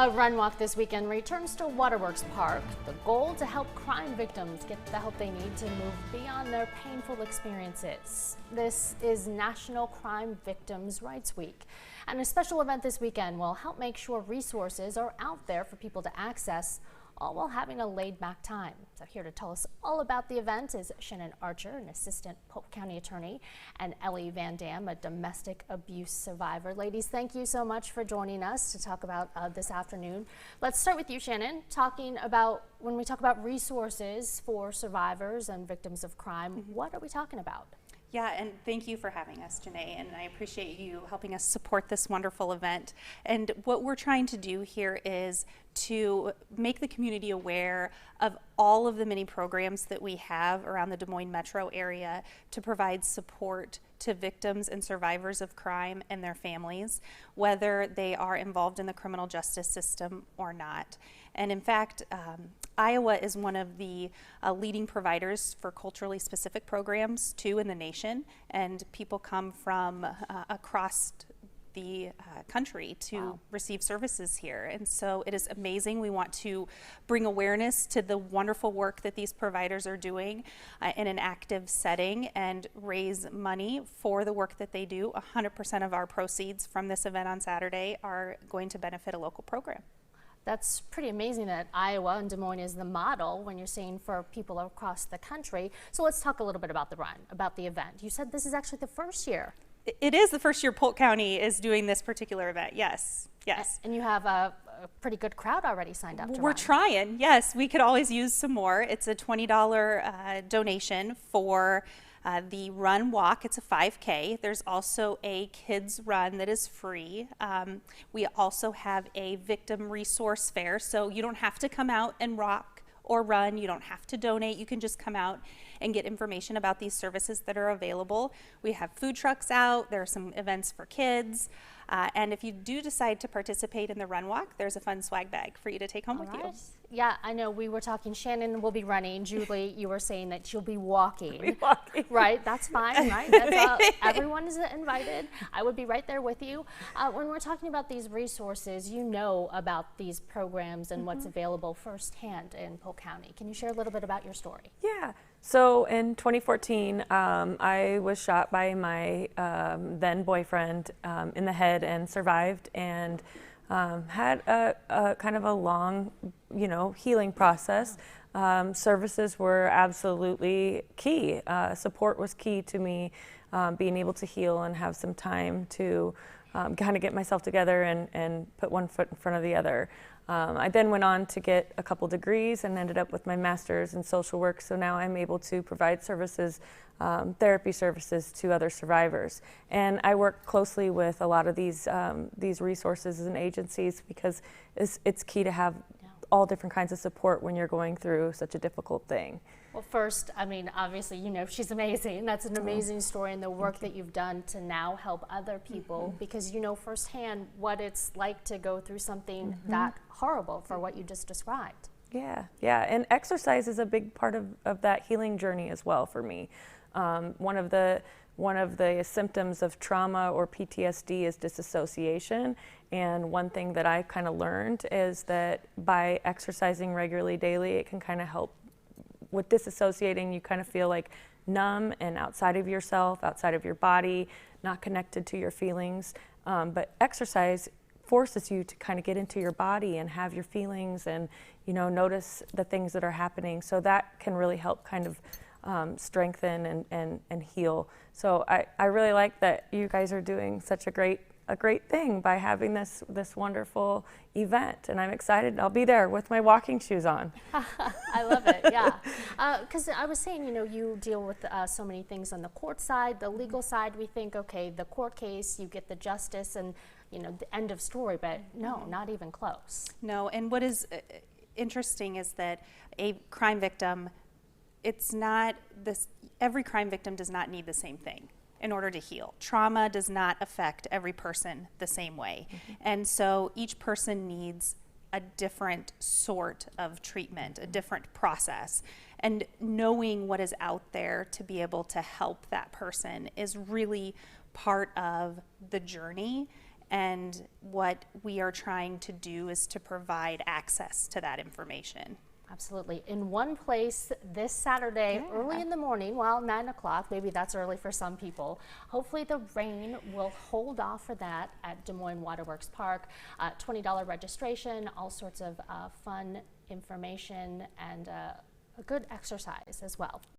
A run walk this weekend returns to Waterworks Park. The goal to help crime victims get the help they need to move beyond their painful experiences. This is National Crime Victims' Rights Week, and a special event this weekend will help make sure resources are out there for people to access, all while having a laid-back time. So here to tell us all about the event is Shannon Archer, an assistant Polk County attorney, and Ellie Van Dam, a domestic abuse survivor. Ladies, thank you so much for joining us to talk about this afternoon. Let's start with you, Shannon, talking about when we talk about resources for survivors and victims of crime, what are we talking about? Yeah, and thank you for having us, Janae, and I appreciate you helping us support this wonderful event. And what we're trying to do here is to make the community aware of all of the many programs that we have around the Des Moines metro area to provide support to victims and survivors of crime and their families, whether they are involved in the criminal justice system or not. And in fact, Iowa is one of the leading providers for culturally specific programs too in the nation, and people come from across the country to receive services here. And so it is amazing. We want to bring awareness to the wonderful work that these providers are doing in an active setting and raise money for the work that they do. 100% of our proceeds from this event on Saturday are going to benefit a local program. That's pretty amazing that Iowa and Des Moines is the model when you're saying for people across the country. So let's talk a little bit about the run, about the event. You said this is actually the first year. It is the first year Polk County is doing this particular event, yes. Yes. And you have a pretty good crowd already signed up to We're run. trying, yes. We could always use some more. It's a $20 donation for the run walk. It's a 5K. There's also a kids run that is free. We also have a victim resource fair, so you don't have to come out and rock or run. You don't have to donate. You can just come out and get information about these services that are available. We have food trucks out. There are some events for kids. And if you do decide to participate in the run walk, there's a fun swag bag for you to take home with you. Yeah, I know we were talking, Shannon will be running. Julie, you were saying that she'll be walking. Right, that's fine, right? That's everyone is invited. I would be right there with you. When we're talking about these resources, you know about these programs and what's available firsthand in Polk County. Can you share a little bit about your story? Yeah. So in 2014, I was shot by my then boyfriend in the head and survived, and had a kind of a long, healing process. Services were absolutely key. Support was key to me being able to heal and have some time to kind of get myself together and put one foot in front of the other. I then went on to get a couple degrees and ended up with my master's in social work, so now I'm able to provide services, therapy services to other survivors. And I work closely with a lot of these resources and agencies because it's key to have all different kinds of support when you're going through such a difficult thing. Well, first, I mean, obviously, she's amazing. That's an amazing story, and the work that you've done to now help other people because you know firsthand what it's like to go through something that horrible for what you just described. Yeah, and exercise is a big part of that healing journey as well for me. One of the symptoms of trauma or PTSD is disassociation, and one thing that I kind of learned is that by exercising regularly daily, it can kind of help with disassociating. You kind of feel like numb and outside of yourself, outside of your body, not connected to your feelings, but exercise forces you to kind of get into your body and have your feelings and notice the things that are happening, so that can really help kind of strengthen and heal. So I really like that you guys are doing such a great thing by having this wonderful event, and I'm excited. I'll be there with my walking shoes on. I love it, yeah. Because I was saying, you deal with so many things on the court side, the legal side. We think, okay, the court case, you get the justice and the end of story, but no, not even close. No, and what is interesting is that a crime victim, it's not this, every crime victim does not need the same thing in order to heal. Trauma does not affect every person the same way. And so each person needs a different sort of treatment, a different process. And knowing what is out there to be able to help that person is really part of the journey And what we are trying to do is to provide access to that information. Absolutely. In one place this Saturday, early in the morning, well, 9 o'clock, maybe that's early for some people. Hopefully the rain will hold off for that at Des Moines Waterworks Park. $20 registration, all sorts of fun information, and a good exercise as well.